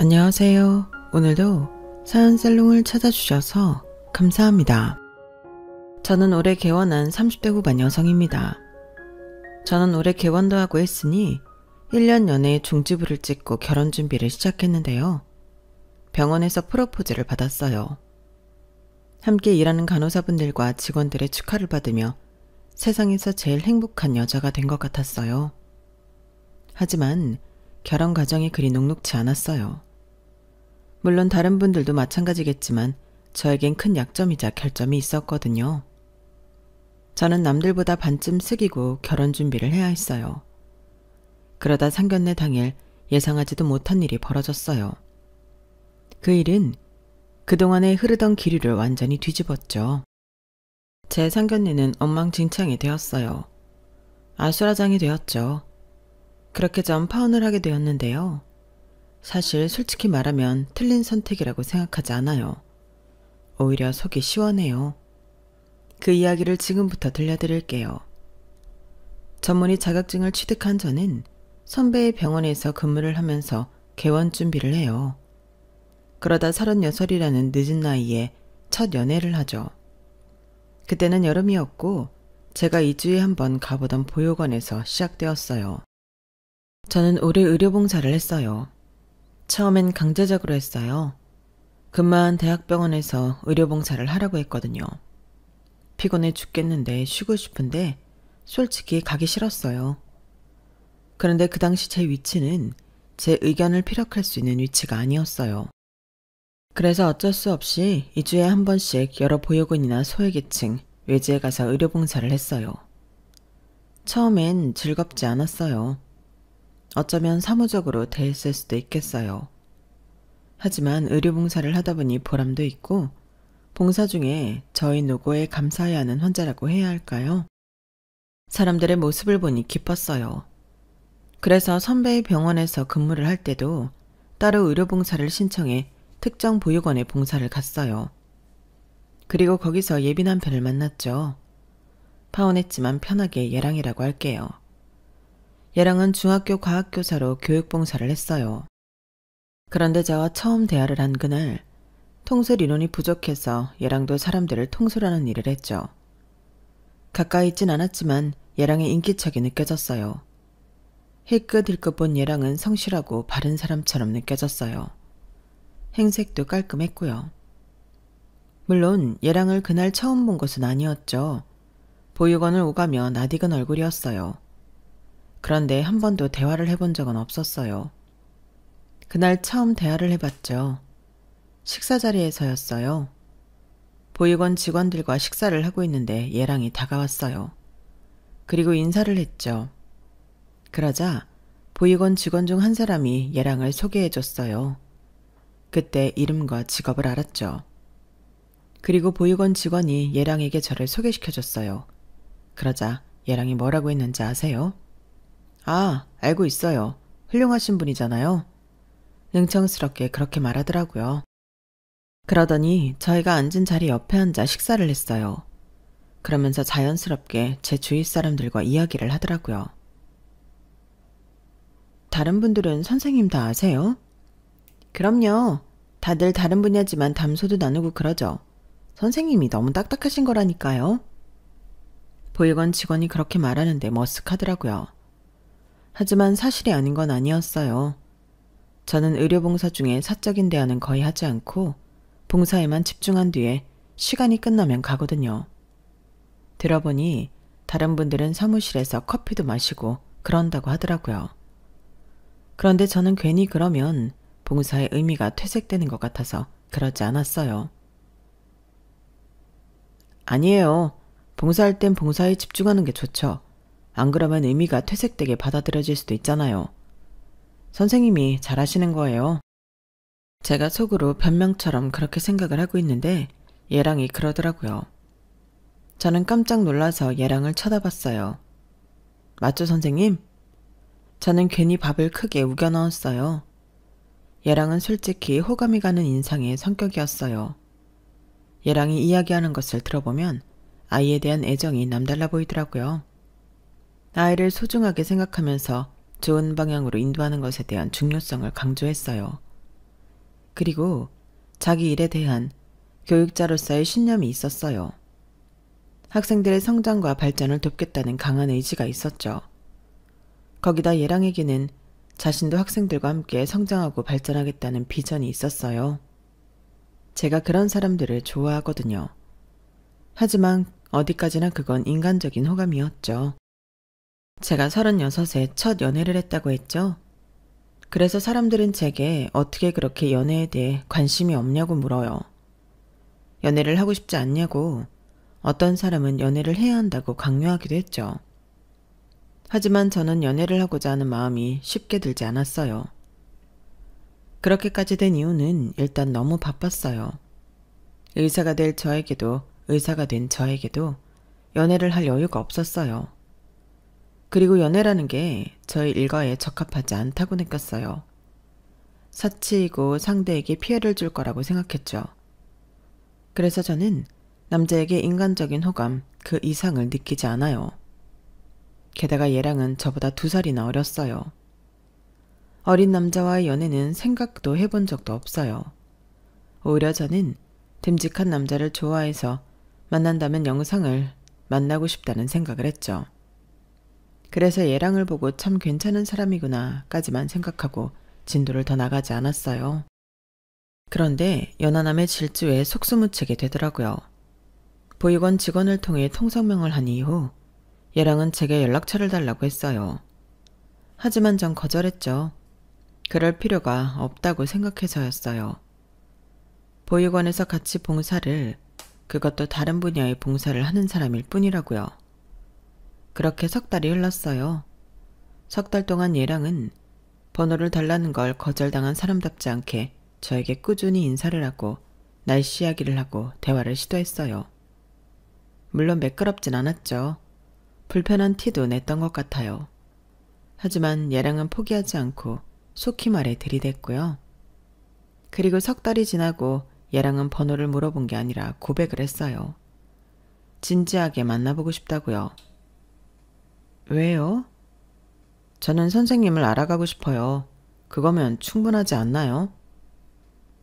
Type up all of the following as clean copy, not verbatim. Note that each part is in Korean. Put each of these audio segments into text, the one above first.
안녕하세요. 오늘도 사연살롱을 찾아주셔서 감사합니다. 저는 올해 개원한 30대 후반 여성입니다. 저는 올해 개원도 하고 했으니 1년 연애에 종지부를 찍고 결혼 준비를 시작했는데요. 병원에서 프로포즈를 받았어요. 함께 일하는 간호사분들과 직원들의 축하를 받으며 세상에서 제일 행복한 여자가 된 것 같았어요. 하지만 결혼 과정이 그리 녹록지 않았어요. 물론 다른 분들도 마찬가지겠지만 저에겐 큰 약점이자 결점이 있었거든요. 저는 남들보다 반쯤 숙이고 결혼 준비를 해야 했어요. 그러다 상견례 당일 예상하지도 못한 일이 벌어졌어요. 그 일은 그동안에 흐르던 기류를 완전히 뒤집었죠. 제 상견례는 엉망진창이 되었어요. 아수라장이 되었죠. 그렇게 전 파혼을 하게 되었는데요. 사실 솔직히 말하면 틀린 선택이라고 생각하지 않아요. 오히려 속이 시원해요. 그 이야기를 지금부터 들려드릴게요. 전문의 자격증을 취득한 저는 선배의 병원에서 근무를 하면서 개원 준비를 해요. 그러다 36이라는 늦은 나이에 첫 연애를 하죠. 그때는 여름이었고 제가 2주에 한 번 가보던 보육원에서 시작되었어요. 저는 오래 의료봉사를 했어요. 처음엔 강제적으로 했어요. 근무한 대학병원에서 의료봉사를 하라고 했거든요. 피곤해 죽겠는데 쉬고 싶은데 솔직히 가기 싫었어요. 그런데 그 당시 제 위치는 제 의견을 피력할 수 있는 위치가 아니었어요. 그래서 어쩔 수 없이 2주에 한 번씩 여러 보육원이나 소외계층, 외지에 가서 의료봉사를 했어요. 처음엔 즐겁지 않았어요. 어쩌면 사무적으로 대했을 수도 있겠어요. 하지만 의료봉사를 하다 보니 보람도 있고 봉사 중에 저희 노고에 감사해야 하는 환자라고 해야 할까요? 사람들의 모습을 보니 기뻤어요. 그래서 선배의 병원에서 근무를 할 때도 따로 의료봉사를 신청해 특정 보육원에 봉사를 갔어요. 그리고 거기서 예비 남편을 만났죠. 파혼했지만 편하게 예랑이라고 할게요. 얘랑은 중학교 과학교사로 교육봉사를 했어요. 그런데 저와 처음 대화를 한 그날 통솔 인원이 부족해서 얘랑도 사람들을 통솔하는 일을 했죠. 가까이 있진 않았지만 얘랑의 인기척이 느껴졌어요. 힐끗힐끗 본 얘랑은 성실하고 바른 사람처럼 느껴졌어요. 행색도 깔끔했고요. 물론 얘랑을 그날 처음 본 것은 아니었죠. 보육원을 오가며 낯익은 얼굴이었어요. 그런데 한 번도 대화를 해본 적은 없었어요. 그날 처음 대화를 해봤죠. 식사 자리에서였어요. 보육원 직원들과 식사를 하고 있는데 얘랑이 다가왔어요. 그리고 인사를 했죠. 그러자 보육원 직원 중 한 사람이 얘랑을 소개해줬어요. 그때 이름과 직업을 알았죠. 그리고 보육원 직원이 얘랑에게 저를 소개시켜줬어요. 그러자 얘랑이 뭐라고 했는지 아세요? 아, 알고 있어요. 훌륭하신 분이잖아요. 능청스럽게 그렇게 말하더라고요. 그러더니 저희가 앉은 자리 옆에 앉아 식사를 했어요. 그러면서 자연스럽게 제 주위 사람들과 이야기를 하더라고요. 다른 분들은 선생님 다 아세요? 그럼요. 다들 다른 분야지만 담소도 나누고 그러죠. 선생님이 너무 딱딱하신 거라니까요. 보육원 직원이 그렇게 말하는데 머쓱하더라고요. 하지만 사실이 아닌 건 아니었어요. 저는 의료봉사 중에 사적인 대화는 거의 하지 않고 봉사에만 집중한 뒤에 시간이 끝나면 가거든요. 들어보니 다른 분들은 사무실에서 커피도 마시고 그런다고 하더라고요. 그런데 저는 괜히 그러면 봉사의 의미가 퇴색되는 것 같아서 그러지 않았어요. 아니에요. 봉사할 땐 봉사에 집중하는 게 좋죠. 안 그러면 의미가 퇴색되게 받아들여질 수도 있잖아요. 선생님이 잘하시는 거예요. 제가 속으로 변명처럼 그렇게 생각을 하고 있는데 얘랑이 그러더라고요. 저는 깜짝 놀라서 얘랑을 쳐다봤어요. 맞죠, 선생님? 저는 괜히 밥을 크게 우겨 넣었어요. 얘랑은 솔직히 호감이 가는 인상의 성격이었어요. 얘랑이 이야기하는 것을 들어보면 아이에 대한 애정이 남달라 보이더라고요. 아이를 소중하게 생각하면서 좋은 방향으로 인도하는 것에 대한 중요성을 강조했어요. 그리고 자기 일에 대한 교육자로서의 신념이 있었어요. 학생들의 성장과 발전을 돕겠다는 강한 의지가 있었죠. 거기다 얘랑에게는 자신도 학생들과 함께 성장하고 발전하겠다는 비전이 있었어요. 제가 그런 사람들을 좋아하거든요. 하지만 어디까지나 그건 인간적인 호감이었죠. 제가 36에 첫 연애를 했다고 했죠. 그래서 사람들은 제게 어떻게 그렇게 연애에 대해 관심이 없냐고 물어요. 연애를 하고 싶지 않냐고, 어떤 사람은 연애를 해야 한다고 강요하기도 했죠. 하지만 저는 연애를 하고자 하는 마음이 쉽게 들지 않았어요. 그렇게까지 된 이유는 일단 너무 바빴어요. 의사가 될 저에게도 의사가 된 저에게도 연애를 할 여유가 없었어요. 그리고 연애라는 게 저의 일과에 적합하지 않다고 느꼈어요. 사치이고 상대에게 피해를 줄 거라고 생각했죠. 그래서 저는 남자에게 인간적인 호감 그 이상을 느끼지 않아요. 게다가 얘랑은 저보다 2살이나 어렸어요. 어린 남자와의 연애는 생각도 해본 적도 없어요. 오히려 저는 듬직한 남자를 좋아해서 만난다면 영상을 만나고 싶다는 생각을 했죠. 그래서 얘랑을 보고 참 괜찮은 사람이구나까지만 생각하고 진도를 더 나가지 않았어요. 그런데 연하남의 질주에 속수무책이 되더라고요. 보육원 직원을 통해 통성명을 한 이후 얘랑은 제게 연락처를 달라고 했어요. 하지만 전 거절했죠. 그럴 필요가 없다고 생각해서였어요. 보육원에서 같이 봉사를, 그것도 다른 분야의 봉사를 하는 사람일 뿐이라고요. 그렇게 3달이 흘렀어요. 3달 동안 얘랑은 번호를 달라는 걸 거절당한 사람답지 않게 저에게 꾸준히 인사를 하고 날씨 이야기를 하고 대화를 시도했어요. 물론 매끄럽진 않았죠. 불편한 티도 냈던 것 같아요. 하지만 얘랑은 포기하지 않고 속히 말해 들이댔고요. 그리고 3달이 지나고 얘랑은 번호를 물어본 게 아니라 고백을 했어요. 진지하게 만나보고 싶다고요. 왜요? 저는 선생님을 알아가고 싶어요. 그거면 충분하지 않나요?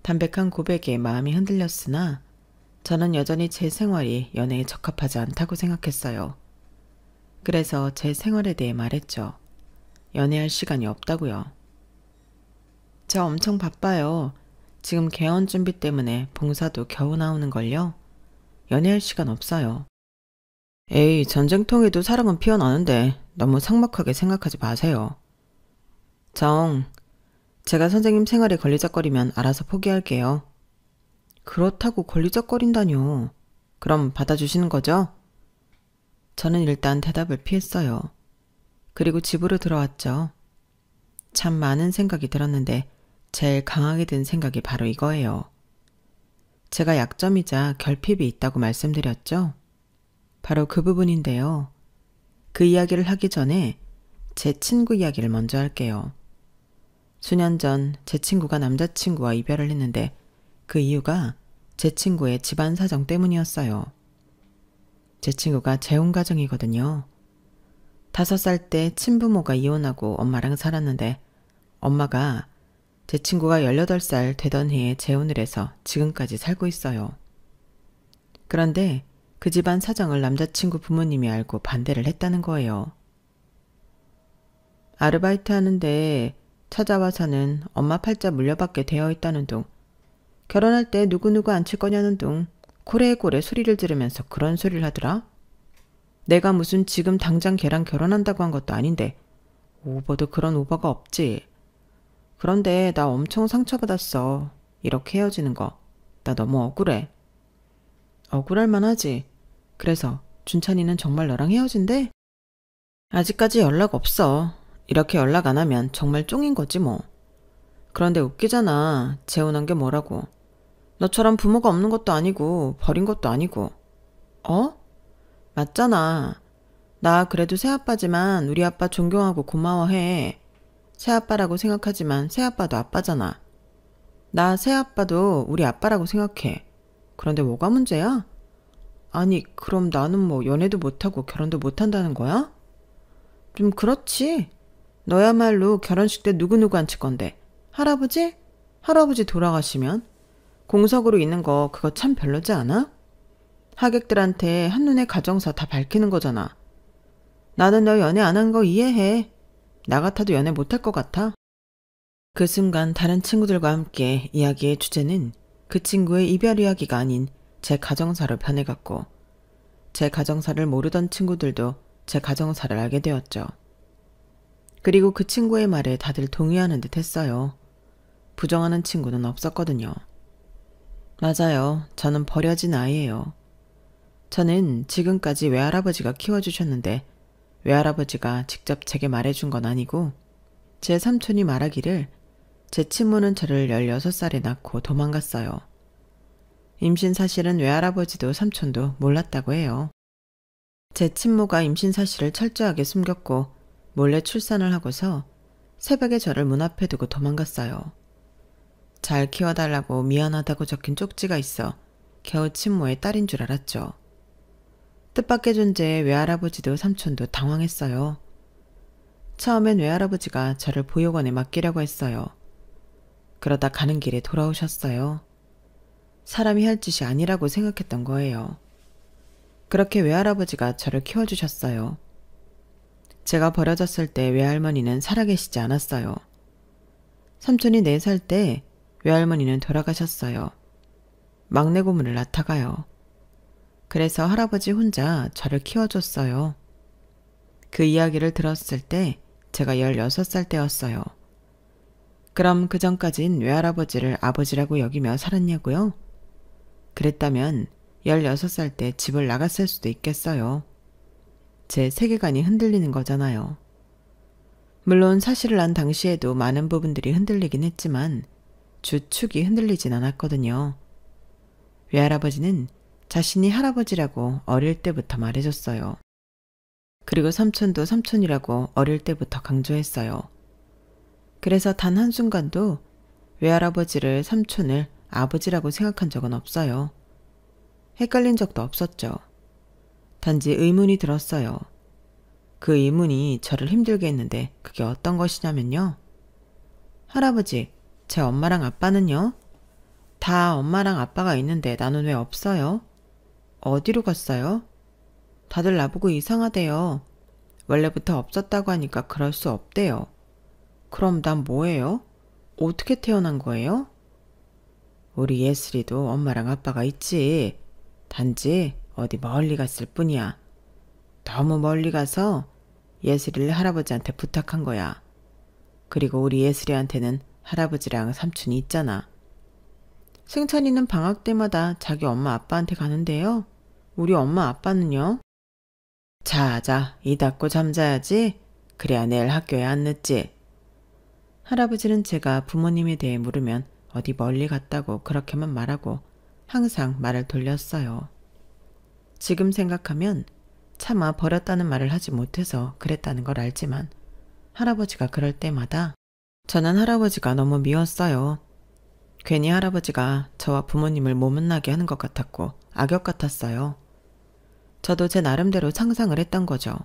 담백한 고백에 마음이 흔들렸으나 저는 여전히 제 생활이 연애에 적합하지 않다고 생각했어요. 그래서 제 생활에 대해 말했죠. 연애할 시간이 없다고요. 저 엄청 바빠요. 지금 개원 준비 때문에 봉사도 겨우 나오는걸요. 연애할 시간 없어요. 에이, 전쟁통에도 사랑은 피어나는데 너무 삭막하게 생각하지 마세요. 제가 선생님 생활에 걸리적거리면 알아서 포기할게요. 그렇다고 걸리적거린다뇨. 그럼 받아주시는 거죠? 저는 일단 대답을 피했어요. 그리고 집으로 들어왔죠. 참 많은 생각이 들었는데 제일 강하게 든 생각이 바로 이거예요. 제가 약점이자 결핍이 있다고 말씀드렸죠? 바로 그 부분인데요. 그 이야기를 하기 전에 제 친구 이야기를 먼저 할게요. 수년 전 제 친구가 남자친구와 이별을 했는데 그 이유가 제 친구의 집안 사정 때문이었어요. 제 친구가 재혼 가정이거든요. 5살 때 친부모가 이혼하고 엄마랑 살았는데 엄마가 제 친구가 18살 되던 해에 재혼을 해서 지금까지 살고 있어요. 그런데 그 집안 사정을 남자친구 부모님이 알고 반대를 했다는 거예요. 아르바이트 하는데 찾아와서는 엄마 팔자 물려받게 되어 있다는 둥, 결혼할 때 누구누구 앉힐 거냐는 둥 고래고래 소리를 지르면서 그런 소리를 하더라. 내가 무슨 지금 당장 걔랑 결혼한다고 한 것도 아닌데 오버도 그런 오버가 없지. 그런데 나 엄청 상처받았어. 이렇게 헤어지는 거. 나 너무 억울해. 억울할 만하지. 그래서 준찬이는 정말 너랑 헤어진대? 아직까지 연락 없어. 이렇게 연락 안 하면 정말 쫑인 거지 뭐. 그런데 웃기잖아. 재혼한 게 뭐라고. 너처럼 부모가 없는 것도 아니고 버린 것도 아니고. 어? 맞잖아. 나 그래도 새아빠지만 우리 아빠 존경하고 고마워해. 새아빠라고 생각하지만 새아빠도 아빠잖아. 나 새아빠도 우리 아빠라고 생각해. 그런데 뭐가 문제야? 아니, 그럼 나는 뭐 연애도 못하고 결혼도 못한다는 거야? 좀 그렇지. 너야말로 결혼식 때 누구누구 앉힐 건데? 할아버지? 할아버지 돌아가시면 공석으로 있는 거 그거 참 별로지 않아? 하객들한테 한눈에 가정사 다 밝히는 거잖아. 나는 너 연애 안 한 거 이해해. 나 같아도 연애 못할 것 같아. 그 순간 다른 친구들과 함께 이야기의 주제는 그 친구의 이별 이야기가 아닌 제 가정사로 변해갔고, 제 가정사를 모르던 친구들도 제 가정사를 알게 되었죠. 그리고 그 친구의 말에 다들 동의하는 듯 했어요. 부정하는 친구는 없었거든요. 맞아요. 저는 버려진 아이예요. 저는 지금까지 외할아버지가 키워주셨는데 외할아버지가 직접 제게 말해준 건 아니고, 제 삼촌이 말하기를 제 친모는 저를 16살에 낳고 도망갔어요. 임신 사실은 외할아버지도 삼촌도 몰랐다고 해요. 제 친모가 임신 사실을 철저하게 숨겼고 몰래 출산을 하고서 새벽에 저를 문 앞에 두고 도망갔어요. 잘 키워달라고 미안하다고 적힌 쪽지가 있어 겨우 친모의 딸인 줄 알았죠. 뜻밖의 존재에 외할아버지도 삼촌도 당황했어요. 처음엔 외할아버지가 저를 보육원에 맡기려고 했어요. 그러다 가는 길에 돌아오셨어요. 사람이 할 짓이 아니라고 생각했던 거예요. 그렇게 외할아버지가 저를 키워주셨어요. 제가 버려졌을 때 외할머니는 살아계시지 않았어요. 삼촌이 4살 때 외할머니는 돌아가셨어요. 막내 고문을 낳다가요. 그래서 할아버지 혼자 저를 키워줬어요. 그 이야기를 들었을 때 제가 16살 때였어요. 그럼 그 전까진 외할아버지를 아버지라고 여기며 살았냐고요? 그랬다면 16살 때 집을 나갔을 수도 있겠어요. 제 세계관이 흔들리는 거잖아요. 물론 사실을 안 당시에도 많은 부분들이 흔들리긴 했지만 주축이 흔들리진 않았거든요. 외할아버지는 자신이 할아버지라고 어릴 때부터 말해줬어요. 그리고 삼촌도 삼촌이라고 어릴 때부터 강조했어요. 그래서 단 한순간도 외할아버지를 삼촌을 아버지라고 생각한 적은 없어요. 헷갈린 적도 없었죠. 단지 의문이 들었어요. 그 의문이 저를 힘들게 했는데 그게 어떤 것이냐면요. 할아버지, 제 엄마랑 아빠는요? 다 엄마랑 아빠가 있는데 나는 왜 없어요? 어디로 갔어요? 다들 나보고 이상하대요. 원래부터 없었다고 하니까 그럴 수 없대요. 그럼 난 뭐예요? 어떻게 태어난 거예요? 우리 예슬이도 엄마랑 아빠가 있지. 단지 어디 멀리 갔을 뿐이야. 너무 멀리 가서 예슬이를 할아버지한테 부탁한 거야. 그리고 우리 예슬이한테는 할아버지랑 삼촌이 있잖아. 승찬이는 방학 때마다 자기 엄마 아빠한테 가는데요. 우리 엄마 아빠는요? 자자, 이 닫고 잠자야지. 그래야 내일 학교에 안 늦지. 할아버지는 제가 부모님에 대해 물으면 어디 멀리 갔다고 그렇게만 말하고 항상 말을 돌렸어요. 지금 생각하면 차마 버렸다는 말을 하지 못해서 그랬다는 걸 알지만 할아버지가 그럴 때마다 저는 할아버지가 너무 미웠어요. 괜히 할아버지가 저와 부모님을 모문나게 하는 것 같았고 악역 같았어요. 저도 제 나름대로 상상을 했던 거죠.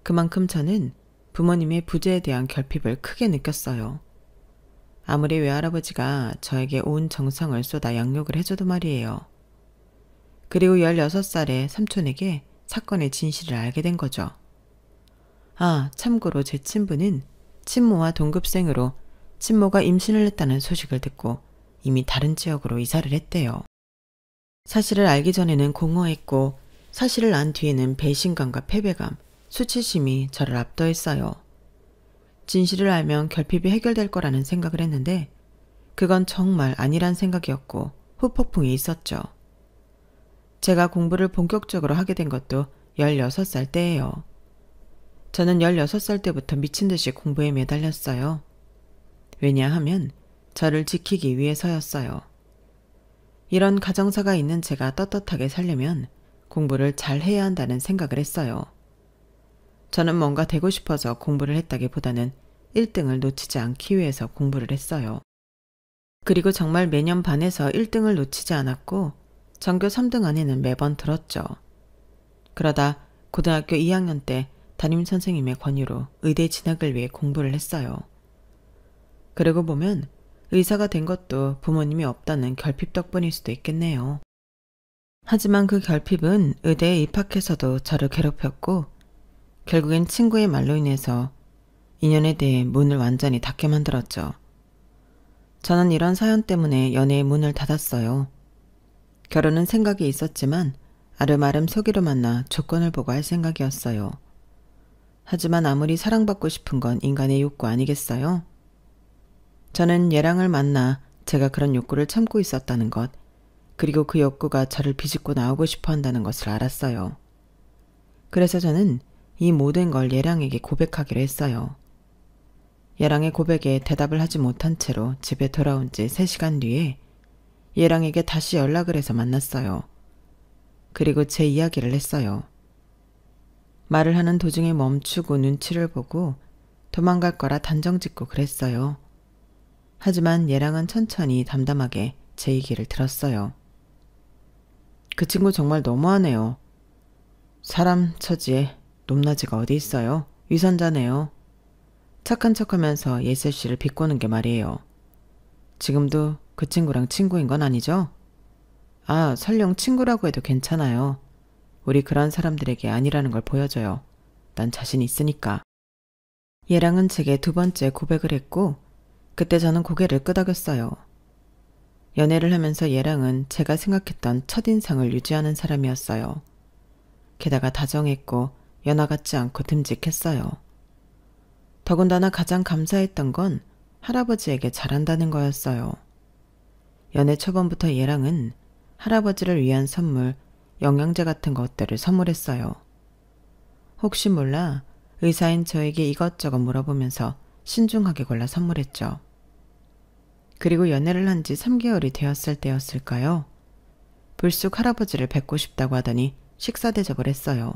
그만큼 저는 부모님의 부재에 대한 결핍을 크게 느꼈어요. 아무리 외할아버지가 저에게 온 정성을 쏟아 양육을 해줘도 말이에요. 그리고 16살에 삼촌에게 사건의 진실을 알게 된 거죠. 아, 참고로 제 친부는 친모와 동급생으로 친모가 임신을 했다는 소식을 듣고 이미 다른 지역으로 이사를 했대요. 사실을 알기 전에는 공허했고 사실을 안 뒤에는 배신감과 패배감, 수치심이 저를 압도했어요. 진실을 알면 결핍이 해결될 거라는 생각을 했는데 그건 정말 아니란 생각이었고 후폭풍이 있었죠. 제가 공부를 본격적으로 하게 된 것도 16살 때예요. 저는 16살 때부터 미친 듯이 공부에 매달렸어요. 왜냐하면 저를 지키기 위해서였어요. 이런 가정사가 있는 제가 떳떳하게 살려면 공부를 잘 해야 한다는 생각을 했어요. 저는 뭔가 되고 싶어서 공부를 했다기보다는 1등을 놓치지 않기 위해서 공부를 했어요. 그리고 정말 매년 반에서 1등을 놓치지 않았고 전교 3등 안에는 매번 들었죠. 그러다 고등학교 2학년 때 담임선생님의 권유로 의대 진학을 위해 공부를 했어요. 그러고 보면 의사가 된 것도 부모님이 없다는 결핍 덕분일 수도 있겠네요. 하지만 그 결핍은 의대에 입학해서도 저를 괴롭혔고 결국엔 친구의 말로 인해서 인연에 대해 문을 완전히 닫게 만들었죠. 저는 이런 사연 때문에 연애의 문을 닫았어요. 결혼은 생각이 있었지만 아름아름 속이로 만나 조건을 보고 할 생각이었어요. 하지만 아무리 사랑받고 싶은 건 인간의 욕구 아니겠어요? 저는 얘랑을 만나 제가 그런 욕구를 참고 있었다는 것, 그리고 그 욕구가 저를 비집고 나오고 싶어 한다는 것을 알았어요. 그래서 저는 이 모든 걸 얘랑에게 고백하기로 했어요. 얘랑의 고백에 대답을 하지 못한 채로 집에 돌아온 지 3시간 뒤에 얘랑에게 다시 연락을 해서 만났어요. 그리고 제 이야기를 했어요. 말을 하는 도중에 멈추고 눈치를 보고 도망갈 거라 단정 짓고 그랬어요. 하지만 얘랑은 천천히 담담하게 제 얘기를 들었어요. 그 친구 정말 너무하네요. 사람 처지에 높낮이가 어디 있어요? 위선자네요. 착한 척하면서 예슬씨를 비꼬는 게 말이에요. 지금도 그 친구랑 친구인 건 아니죠? 아, 설령 친구라고 해도 괜찮아요. 우리 그런 사람들에게 아니라는 걸 보여줘요. 난 자신 있으니까. 얘랑은 제게 2번째 고백을 했고 그때 저는 고개를 끄덕였어요. 연애를 하면서 얘랑은 제가 생각했던 첫인상을 유지하는 사람이었어요. 게다가 다정했고 연하 같지 않고 듬직했어요. 더군다나 가장 감사했던 건 할아버지에게 잘한다는 거였어요. 연애 초반부터 얘랑은 할아버지를 위한 선물, 영양제 같은 것들을 선물했어요. 혹시 몰라 의사인 저에게 이것저것 물어보면서 신중하게 골라 선물했죠. 그리고 연애를 한 지 3개월이 되었을 때였을까요? 불쑥 할아버지를 뵙고 싶다고 하더니 식사 대접을 했어요.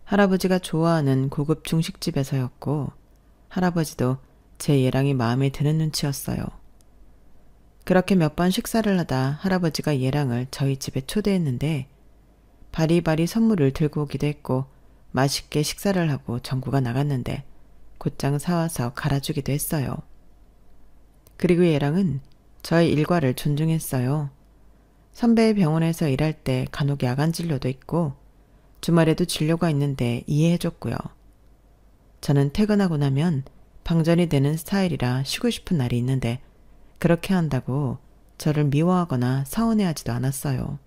할아버지가 좋아하는 고급 중식집에서였고 할아버지도 제 얘랑이 마음에 드는 눈치였어요. 그렇게 몇 번 식사를 하다 할아버지가 얘랑을 저희 집에 초대했는데 바리바리 선물을 들고 오기도 했고 맛있게 식사를 하고 전구가 나갔는데 곧장 사와서 갈아주기도 했어요. 그리고 얘랑은 저의 일과를 존중했어요. 선배의 병원에서 일할 때 간혹 야간 진료도 있고 주말에도 진료가 있는데 이해해줬고요. 저는 퇴근하고 나면 방전이 되는 스타일이라 쉬고 싶은 날이 있는데 그렇게 한다고 저를 미워하거나 서운해하지도 않았어요.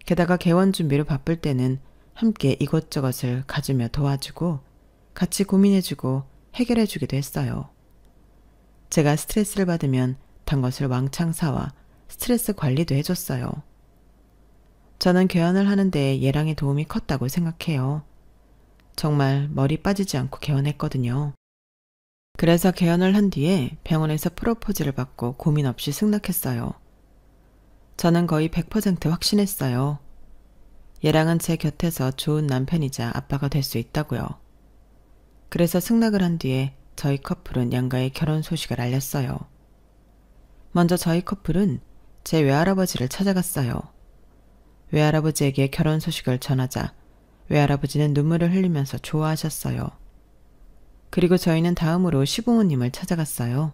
게다가 개원 준비로 바쁠 때는 함께 이것저것을 가지며 도와주고 같이 고민해주고 해결해주기도 했어요. 제가 스트레스를 받으면 단 것을 왕창 사와 스트레스 관리도 해줬어요. 저는 개원을 하는데 얘랑의 도움이 컸다고 생각해요. 정말 머리 빠지지 않고 개원했거든요. 그래서 개원을 한 뒤에 병원에서 프로포즈를 받고 고민 없이 승낙했어요. 저는 거의 100% 확신했어요. 얘랑은 제 곁에서 좋은 남편이자 아빠가 될 수 있다고요. 그래서 승낙을 한 뒤에 저희 커플은 양가의 결혼 소식을 알렸어요. 먼저 저희 커플은 제 외할아버지를 찾아갔어요. 외할아버지에게 결혼 소식을 전하자 외할아버지는 눈물을 흘리면서 좋아하셨어요. 그리고 저희는 다음으로 시부모님을 찾아갔어요.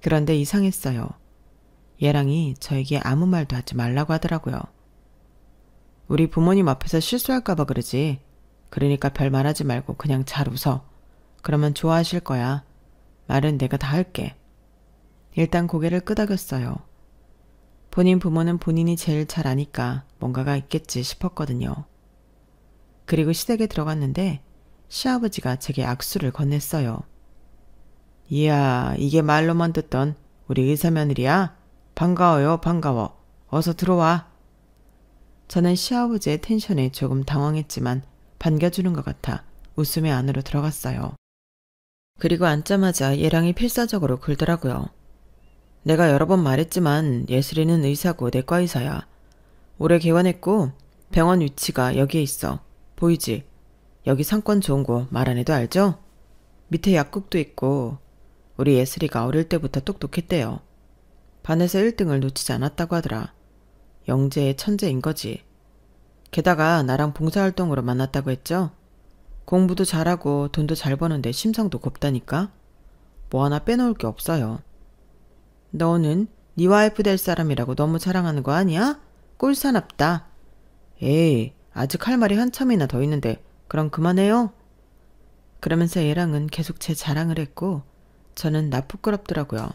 그런데 이상했어요. 얘랑이 저에게 아무 말도 하지 말라고 하더라고요. 우리 부모님 앞에서 실수할까봐 그러지. 그러니까 별 말하지 말고 그냥 잘 웃어. 그러면 좋아하실 거야. 말은 내가 다 할게. 일단 고개를 끄덕였어요. 본인 부모는 본인이 제일 잘 아니까 뭔가가 있겠지 싶었거든요. 그리고 시댁에 들어갔는데 시아버지가 제게 악수를 건넸어요. 이야, 이게 말로만 듣던 우리 의사 며느리야? 반가워요, 반가워. 어서 들어와. 저는 시아버지의 텐션에 조금 당황했지만 반겨주는 것 같아 웃으며 안으로 들어갔어요. 그리고 앉자마자 얘랑이 필사적으로 굴더라고요. 내가 여러 번 말했지만 예슬이는 의사고 내과 의사야. 올해 개원했고 병원 위치가 여기에 있어. 보이지? 여기 상권 좋은 곳 말 안 해도 알죠? 밑에 약국도 있고 우리 예슬이가 어릴 때부터 똑똑했대요. 반에서 1등을 놓치지 않았다고 하더라. 영재의 천재인 거지. 게다가 나랑 봉사활동으로 만났다고 했죠? 공부도 잘하고 돈도 잘 버는데 심성도 곱다니까? 뭐 하나 빼놓을 게 없어요. 너는 네 와이프 될 사람이라고 너무 자랑하는 거 아니야? 꼴사납다. 에이, 아직 할 말이 한참이나 더 있는데 그럼 그만해요. 그러면서 얘랑은 계속 제 자랑을 했고 저는 나 부끄럽더라고요.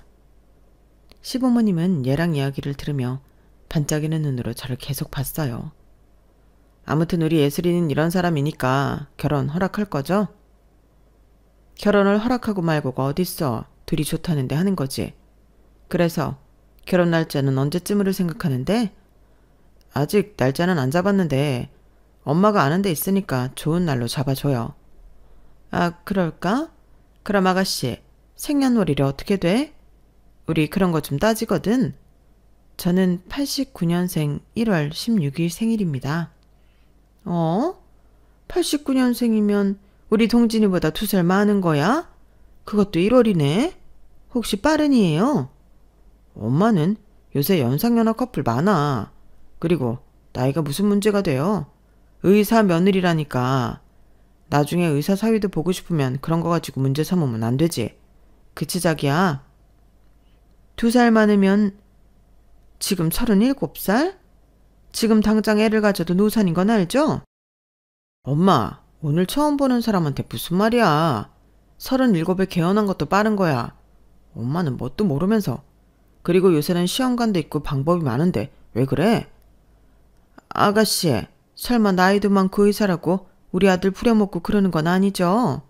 시부모님은 얘랑 이야기를 들으며 반짝이는 눈으로 저를 계속 봤어요. 아무튼 우리 예슬이는 이런 사람이니까 결혼 허락할 거죠? 결혼을 허락하고 말고가 어딨어. 둘이 좋다는데 하는 거지. 그래서 결혼 날짜는 언제쯤으로 생각하는데? 아직 날짜는 안 잡았는데 엄마가 아는 데 있으니까 좋은 날로 잡아줘요. 아, 그럴까? 그럼 아가씨, 생년월일이 어떻게 돼? 우리 그런 거 좀 따지거든. 저는 89년생 1월 16일 생일입니다. 89년생이면 우리 동진이보다 2살 많은 거야? 그것도 1월이네? 혹시 빠른이에요? 엄마는 요새 연상연하 커플 많아. 그리고 나이가 무슨 문제가 돼요? 의사 며느리라니까. 나중에 의사 사위도 보고 싶으면 그런 거 가지고 문제 삼으면 안 되지. 그치 자기야? 2살 많으면 지금 37살? 지금 당장 애를 가져도 노산인 건 알죠? 엄마, 오늘 처음 보는 사람한테 무슨 말이야. 37에 개헌한 것도 빠른 거야. 엄마는 뭣도 모르면서. 그리고 요새는 시험관도 있고 방법이 많은데 왜 그래? 아가씨, 설마 나이도 많고 의사라고 우리 아들 부려먹고 그러는 건 아니죠?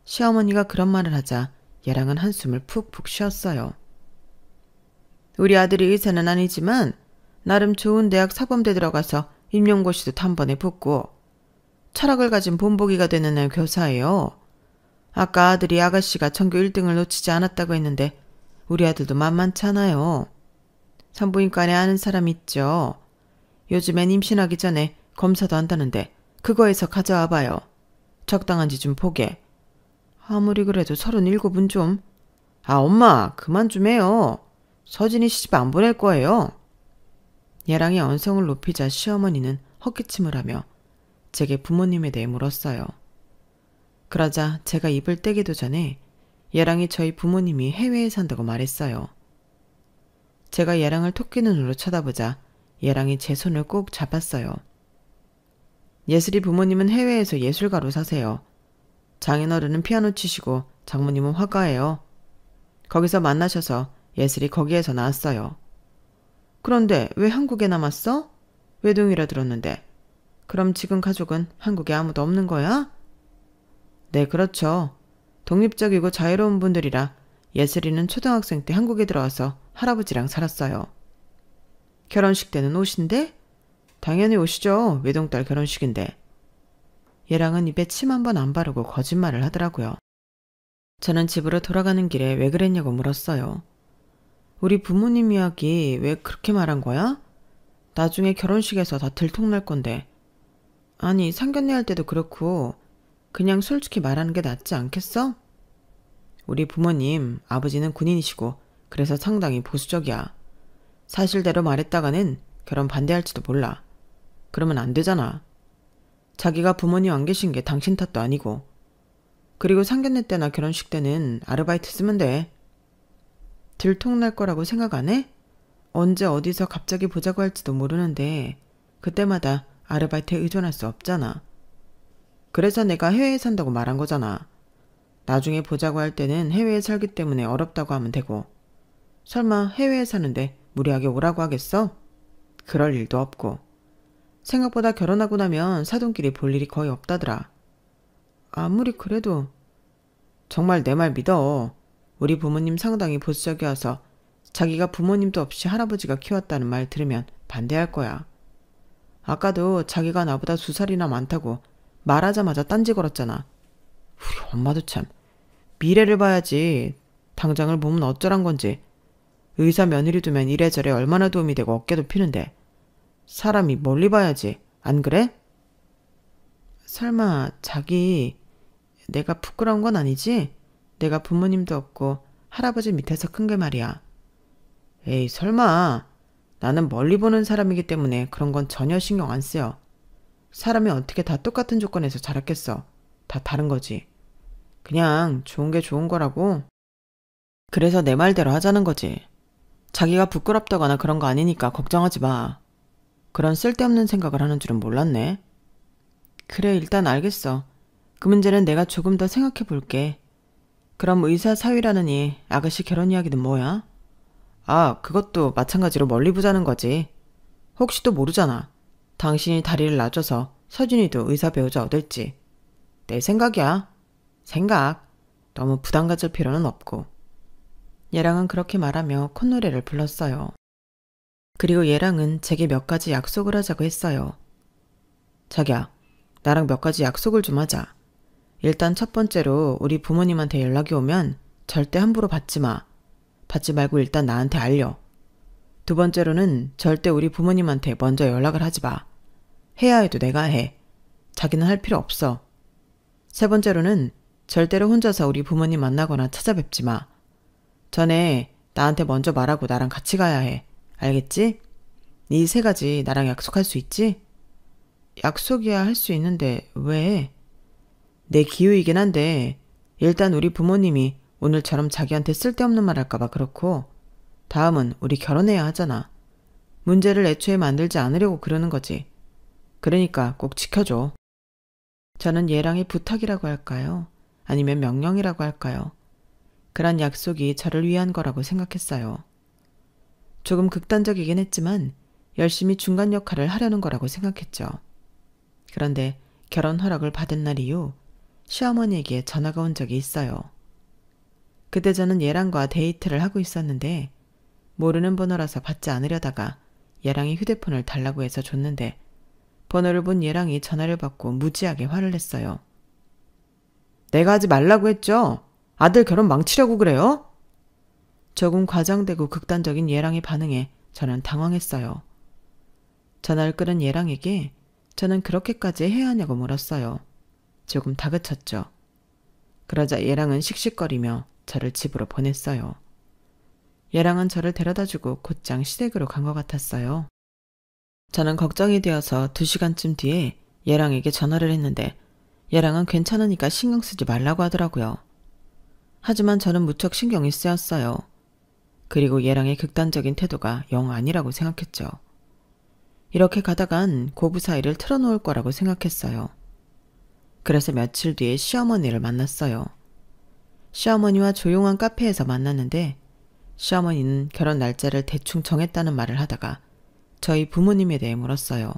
시어머니가 그런 말을 하자 얘랑은 한숨을 푹푹 쉬었어요. 우리 아들이 의사는 아니지만 나름 좋은 대학 사범대 들어가서 임용고시도 단번에 붙고 철학을 가진 본보기가 되는 애 교사예요. 아까 아들이 아가씨가 전교 1등을 놓치지 않았다고 했는데 우리 아들도 만만찮아요. 산부인과에 아는 사람 있죠. 요즘엔 임신하기 전에 검사도 한다는데 그거에서 가져와 봐요. 적당한지 좀 보게. 아무리 그래도 37은 좀. 아, 엄마 그만 좀 해요. 서진이 시집 안 보낼 거예요. 얘랑이 언성을 높이자 시어머니는 헛기침을 하며 제게 부모님에 대해 물었어요. 그러자 제가 입을 떼기도 전에 얘랑이 저희 부모님이 해외에 산다고 말했어요. 제가 얘랑을 토끼 눈으로 쳐다보자 얘랑이 제 손을 꼭 잡았어요. 예슬이 부모님은 해외에서 예술가로 사세요. 장인어른은 피아노 치시고 장모님은 화가예요. 거기서 만나셔서 예슬이 거기에서 나왔어요. 그런데 왜 한국에 남았어? 외동이라 들었는데. 그럼 지금 가족은 한국에 아무도 없는 거야? 네, 그렇죠. 독립적이고 자유로운 분들이라 예슬이는 초등학생 때 한국에 들어와서 할아버지랑 살았어요. 결혼식 때는 오신대? 당연히 오시죠. 외동딸 결혼식인데. 얘랑은 입에 침 한 번 안 바르고 거짓말을 하더라고요. 저는 집으로 돌아가는 길에 왜 그랬냐고 물었어요. 우리 부모님 이야기 왜 그렇게 말한 거야? 나중에 결혼식에서 다 들통날 건데. 아니, 상견례 할 때도 그렇고 그냥 솔직히 말하는 게 낫지 않겠어? 우리 부모님, 아버지는 군인이시고 그래서 상당히 보수적이야. 사실대로 말했다가는 결혼 반대할지도 몰라. 그러면 안 되잖아. 자기가 부모님 안 계신 게 당신 탓도 아니고. 그리고 상견례 때나 결혼식 때는 아르바이트 쓰면 돼. 들통날 거라고 생각 안 해? 언제 어디서 갑자기 보자고 할지도 모르는데 그때마다 아르바이트에 의존할 수 없잖아. 그래서 내가 해외에 산다고 말한 거잖아. 나중에 보자고 할 때는 해외에 살기 때문에 어렵다고 하면 되고. 설마 해외에 사는데 무리하게 오라고 하겠어? 그럴 일도 없고. 생각보다 결혼하고 나면 사돈끼리 볼 일이 거의 없다더라. 아무리 그래도. 정말 내 말 믿어. 우리 부모님 상당히 보수적이어서 자기가 부모님도 없이 할아버지가 키웠다는 말 들으면 반대할 거야. 아까도 자기가 나보다 2살이나 많다고 말하자마자 딴지 걸었잖아. 우리 엄마도 참. 미래를 봐야지. 당장을 보면 어쩌란 건지. 의사 며느리 두면 이래저래 얼마나 도움이 되고 어깨도 피는데. 사람이 멀리 봐야지. 안 그래? 설마 자기 내가 부끄러운 건 아니지? 내가 부모님도 없고 할아버지 밑에서 큰 게 말이야. 에이, 설마. 나는 멀리 보는 사람이기 때문에 그런 건 전혀 신경 안 쓰여. 사람이 어떻게 다 똑같은 조건에서 자랐겠어. 다 다른 거지. 그냥 좋은 게 좋은 거라고. 그래서 내 말대로 하자는 거지. 자기가 부끄럽다거나 그런 거 아니니까 걱정하지 마. 그런 쓸데없는 생각을 하는 줄은 몰랐네. 그래, 일단 알겠어. 그 문제는 내가 조금 더 생각해 볼게. 그럼 의사 사위라느니 아가씨 결혼 이야기는 뭐야? 아, 그것도 마찬가지로 멀리 보자는 거지. 혹시 또 모르잖아. 당신이 다리를 놔줘서 서준이도 의사 배우자 얻을지. 내 생각이야. 생각. 너무 부담 가질 필요는 없고. 얘랑은 그렇게 말하며 콧노래를 불렀어요. 그리고 얘랑은 제게 몇 가지 약속을 하자고 했어요. 자기야, 나랑 몇 가지 약속을 좀 하자. 일단 첫 번째로 우리 부모님한테 연락이 오면 절대 함부로 받지 마. 받지 말고 일단 나한테 알려. 두 번째로는 절대 우리 부모님한테 먼저 연락을 하지 마. 해야 해도 내가 해. 자기는 할 필요 없어. 세 번째로는 절대로 혼자서 우리 부모님 만나거나 찾아뵙지 마. 전에 나한테 먼저 말하고 나랑 같이 가야 해. 알겠지? 이 세 가지 나랑 약속할 수 있지? 약속이야 할 수 있는데 왜? 내 기우이긴 한데 일단 우리 부모님이 오늘처럼 자기한테 쓸데없는 말 할까봐 그렇고 다음은 우리 결혼해야 하잖아. 문제를 애초에 만들지 않으려고 그러는 거지. 그러니까 꼭 지켜줘. 저는 얘랑의 부탁이라고 할까요? 아니면 명령이라고 할까요? 그런 약속이 저를 위한 거라고 생각했어요. 조금 극단적이긴 했지만 열심히 중간 역할을 하려는 거라고 생각했죠. 그런데 결혼 허락을 받은 날 이후 시어머니에게 전화가 온 적이 있어요. 그때 저는 얘랑과 데이트를 하고 있었는데 모르는 번호라서 받지 않으려다가 얘랑이 휴대폰을 달라고 해서 줬는데 번호를 본 얘랑이 전화를 받고 무지하게 화를 냈어요. 내가 하지 말라고 했죠? 아들 결혼 망치려고 그래요? 조금 과장되고 극단적인 얘랑의 반응에 저는 당황했어요. 전화를 끊은 얘랑에게 저는 그렇게까지 해야 하냐고 물었어요. 조금 다그쳤죠. 그러자 얘랑은 씩씩거리며 저를 집으로 보냈어요. 얘랑은 저를 데려다주고 곧장 시댁으로 간 것 같았어요. 저는 걱정이 되어서 2시간쯤 뒤에 얘랑에게 전화를 했는데 얘랑은 괜찮으니까 신경 쓰지 말라고 하더라고요. 하지만 저는 무척 신경이 쓰였어요. 그리고 얘랑의 극단적인 태도가 영 아니라고 생각했죠. 이렇게 가다간 고부 사이를 틀어놓을 거라고 생각했어요. 그래서 며칠 뒤에 시어머니를 만났어요. 시어머니와 조용한 카페에서 만났는데 시어머니는 결혼 날짜를 대충 정했다는 말을 하다가 저희 부모님에 대해 물었어요.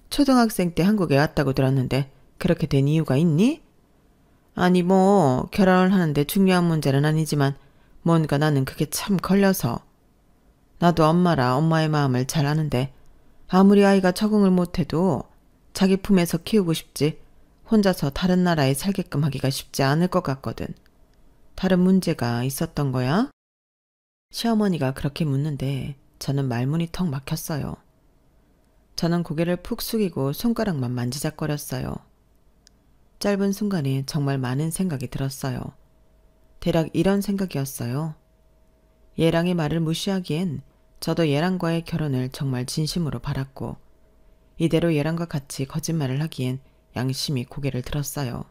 초등학생 때 한국에 왔다고 들었는데 그렇게 된 이유가 있니? 아니 뭐 결혼을 하는데 중요한 문제는 아니지만 뭔가 나는 그게 참 걸려서. 나도 엄마라 엄마의 마음을 잘 아는데 아무리 아이가 적응을 못해도 자기 품에서 키우고 싶지 혼자서 다른 나라에 살게끔 하기가 쉽지 않을 것 같거든. 다른 문제가 있었던 거야? 시어머니가 그렇게 묻는데 저는 말문이 턱 막혔어요. 저는 고개를 푹 숙이고 손가락만 만지작거렸어요. 짧은 순간에 정말 많은 생각이 들었어요. 대략 이런 생각이었어요. 얘랑의 말을 무시하기엔 저도 얘랑과의 결혼을 정말 진심으로 바랐고 이대로 얘랑과 같이 거짓말을 하기엔 양심이 고개를 들었어요.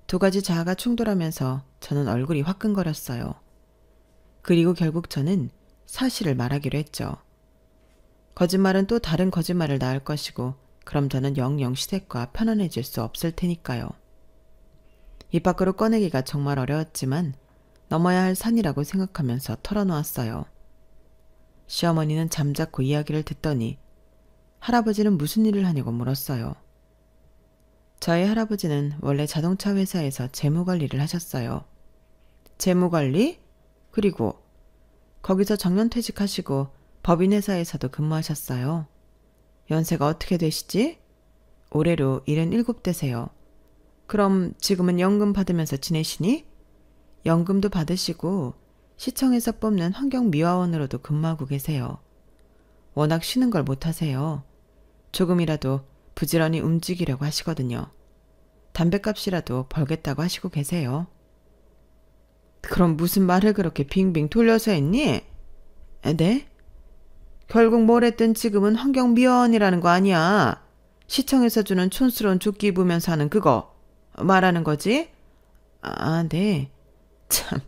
두 가지 자아가 충돌하면서 저는 얼굴이 화끈거렸어요. 그리고 결국 저는 사실을 말하기로 했죠. 거짓말은 또 다른 거짓말을 낳을 것이고 그럼 저는 영영 시댁과 편안해질 수 없을 테니까요. 입 밖으로 꺼내기가 정말 어려웠지만 넘어야 할 산이라고 생각하면서 털어놓았어요. 시어머니는 잠자코 이야기를 듣더니 할아버지는 무슨 일을 하냐고 물었어요. 저희 할아버지는 원래 자동차 회사에서 재무관리를 하셨어요. 재무관리? 그리고 거기서 정년퇴직하시고 법인회사에서도 근무하셨어요. 연세가 어떻게 되시지? 올해로 77대세요. 그럼 지금은 연금 받으면서 지내시니? 연금도 받으시고 시청에서 뽑는 환경미화원으로도 근무하고 계세요. 워낙 쉬는 걸 못하세요. 조금이라도 부지런히 움직이려고 하시거든요. 담뱃값이라도 벌겠다고 하시고 계세요. 그럼 무슨 말을 그렇게 빙빙 돌려서 했니? 네? 결국 뭘 했든 지금은 환경미화원이라는 거 아니야. 시청에서 주는 촌스러운 조끼 입으면서 하는 그거 말하는 거지? 아, 네. 참,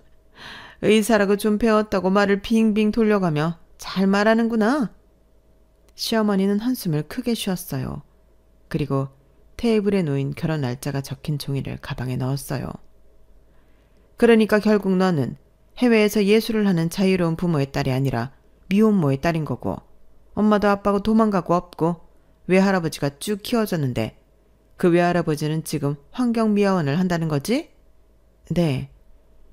의사라고 좀 배웠다고 말을 빙빙 돌려가며 잘 말하는구나. 시어머니는 한숨을 크게 쉬었어요. 그리고 테이블에 놓인 결혼 날짜가 적힌 종이를 가방에 넣었어요. 그러니까 결국 너는 해외에서 예술을 하는 자유로운 부모의 딸이 아니라 미혼모의 딸인 거고, 엄마도 아빠고 도망가고 없고 외할아버지가 쭉 키워줬는데 그 외할아버지는 지금 환경미화원을 한다는 거지? 네.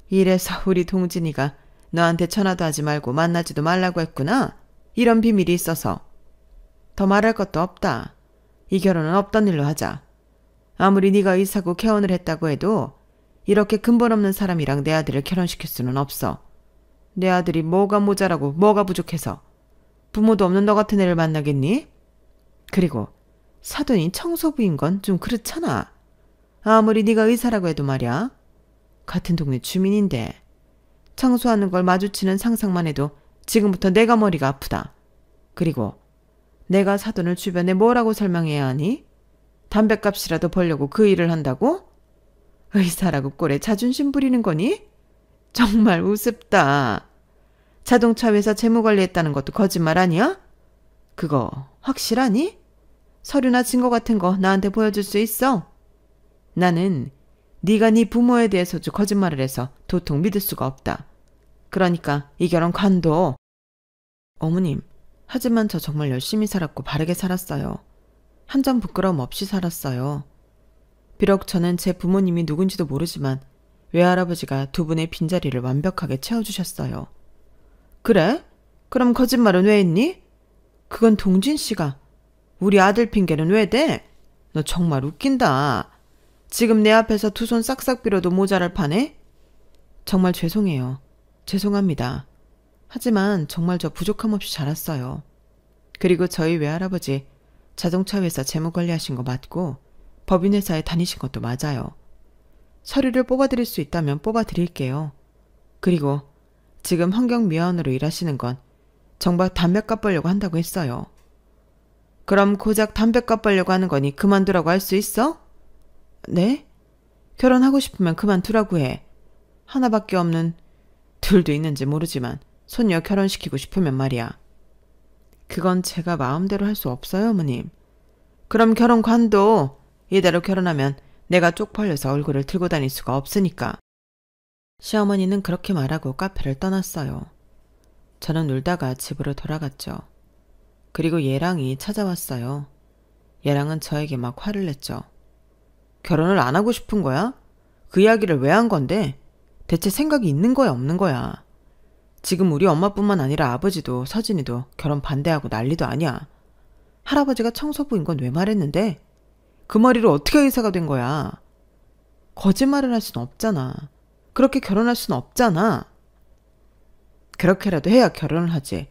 이래서 우리 동진이가 너한테 전화도 하지 말고 만나지도 말라고 했구나. 이런 비밀이 있어서. 더 말할 것도 없다. 이 결혼은 없던 일로 하자. 아무리 네가 의사고 개원을 했다고 해도 이렇게 근본 없는 사람이랑 내 아들을 결혼시킬 수는 없어. 내 아들이 뭐가 모자라고 뭐가 부족해서 부모도 없는 너 같은 애를 만나겠니? 그리고 사돈이 청소부인 건 좀 그렇잖아. 아무리 네가 의사라고 해도 말이야. 같은 동네 주민인데 청소하는 걸 마주치는 상상만 해도 지금부터 내가 머리가 아프다. 그리고 내가 사돈을 주변에 뭐라고 설명해야 하니? 담뱃값이라도 벌려고 그 일을 한다고? 의사라고 꼴에 자존심 부리는 거니? 정말 우습다. 자동차 회사 재무관리했다는 것도 거짓말 아니야? 그거 확실하니? 서류나 증거 같은 거 나한테 보여줄 수 있어? 나는 네가 네 부모에 대해서도 거짓말을 해서 도통 믿을 수가 없다. 그러니까 이 결혼 관둬. 어머님, 하지만 저 정말 열심히 살았고 바르게 살았어요. 한 점 부끄러움 없이 살았어요. 비록 저는 제 부모님이 누군지도 모르지만 외할아버지가 두 분의 빈자리를 완벽하게 채워주셨어요. 그래? 그럼 거짓말은 왜 했니? 그건 동진 씨가. 우리 아들 핑계는 왜 대? 너 정말 웃긴다. 지금 내 앞에서 두 손 싹싹 빌어도 모자랄 판에? 정말 죄송해요. 죄송합니다. 하지만 정말 저 부족함 없이 자랐어요. 그리고 저희 외할아버지 자동차 회사 재무관리하신 거 맞고 법인회사에 다니신 것도 맞아요. 서류를 뽑아드릴 수 있다면 뽑아드릴게요. 그리고 지금 환경미화원으로 일하시는 건 정말 담뱃값 벌려고 한다고 했어요. 그럼 고작 담뱃값 벌려고 하는 거니 그만두라고 할 수 있어? 네? 결혼하고 싶으면 그만두라고 해. 하나밖에 없는, 둘도 있는지 모르지만 손녀 결혼시키고 싶으면 말이야. 그건 제가 마음대로 할 수 없어요, 어머님. 그럼 결혼 관둬. 이대로 결혼하면 내가 쪽팔려서 얼굴을 들고 다닐 수가 없으니까. 시어머니는 그렇게 말하고 카페를 떠났어요. 저는 울다가 집으로 돌아갔죠. 그리고 예랑이 찾아왔어요. 예랑은 저에게 막 화를 냈죠. 결혼을 안 하고 싶은 거야? 그 이야기를 왜 한 건데? 대체 생각이 있는 거야, 없는 거야? 지금 우리 엄마뿐만 아니라 아버지도 서진이도 결혼 반대하고 난리도 아니야. 할아버지가 청소부인 건 왜 말했는데? 그 머리로 어떻게 의사가 된 거야? 거짓말을 할 순 없잖아. 그렇게 결혼할 순 없잖아. 그렇게라도 해야 결혼을 하지.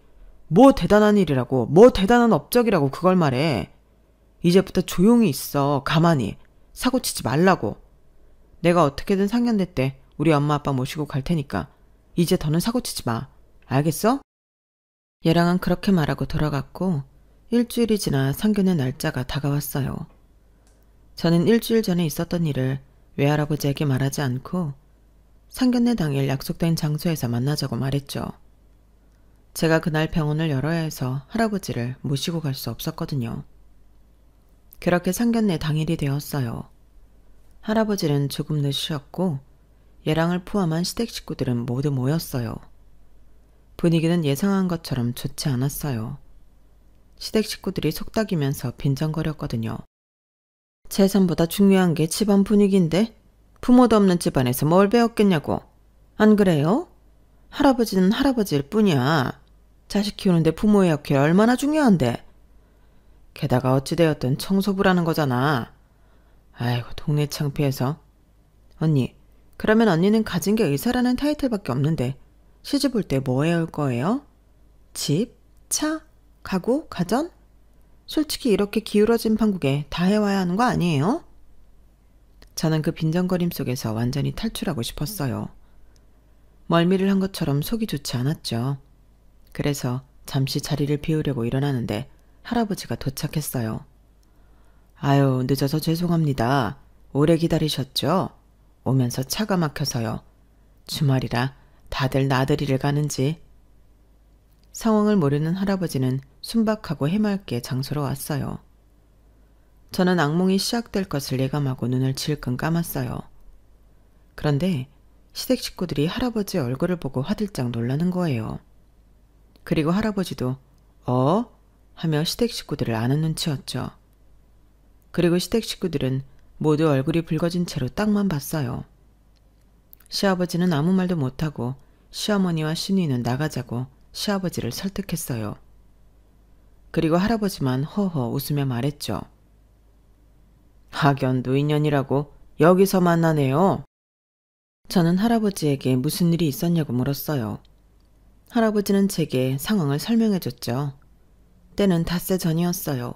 뭐 대단한 일이라고, 뭐 대단한 업적이라고 그걸 말해. 이제부터 조용히 있어. 가만히. 사고치지 말라고. 내가 어떻게든 상견례 때 우리 엄마 아빠 모시고 갈 테니까 이제 더는 사고치지 마. 알겠어? 얘랑은 그렇게 말하고 돌아갔고 일주일이 지나 상견례 날짜가 다가왔어요. 저는 일주일 전에 있었던 일을 외할아버지에게 말하지 않고 상견례 당일 약속된 장소에서 만나자고 말했죠. 제가 그날 병원을 열어야 해서 할아버지를 모시고 갈 수 없었거든요. 그렇게 상견례 당일이 되었어요. 할아버지는 조금 늦으셨고 예랑을 포함한 시댁 식구들은 모두 모였어요. 분위기는 예상한 것처럼 좋지 않았어요. 시댁 식구들이 속닥이면서 빈정거렸거든요. 재산보다 중요한 게 집안 분위기인데 부모도 없는 집안에서 뭘 배웠겠냐고. 안 그래요? 할아버지는 할아버지일 뿐이야. 자식 키우는데 부모의 역할이 얼마나 중요한데. 게다가 어찌되었든 청소부라는 거잖아. 아이고 동네 창피해서. 언니, 그러면 언니는 가진 게 의사라는 타이틀밖에 없는데 시집 올 때 뭐 해올 거예요? 집? 차? 가구? 가전? 솔직히 이렇게 기울어진 판국에 다 해와야 하는 거 아니에요? 저는 그 빈정거림 속에서 완전히 탈출하고 싶었어요. 멀미를 한 것처럼 속이 좋지 않았죠. 그래서 잠시 자리를 비우려고 일어나는데 할아버지가 도착했어요. 아유, 늦어서 죄송합니다. 오래 기다리셨죠? 오면서 차가 막혀서요. 주말이라 다들 나들이를 가는지. 상황을 모르는 할아버지는 순박하고 해맑게 장소로 왔어요. 저는 악몽이 시작될 것을 예감하고 눈을 질끈 감았어요. 그런데 시댁 식구들이 할아버지 얼굴을 보고 화들짝 놀라는 거예요. 그리고 할아버지도 어? 하며 시댁 식구들을 아는 눈치였죠. 그리고 시댁 식구들은 모두 얼굴이 붉어진 채로 딱만 봤어요. 시아버지는 아무 말도 못하고 시어머니와 시누이는 나가자고 시아버지를 설득했어요. 그리고 할아버지만 허허 웃으며 말했죠. 하견 노인년이라고 여기서 만나네요. 저는 할아버지에게 무슨 일이 있었냐고 물었어요. 할아버지는 제게 상황을 설명해줬죠. 때는 닷새 전이었어요.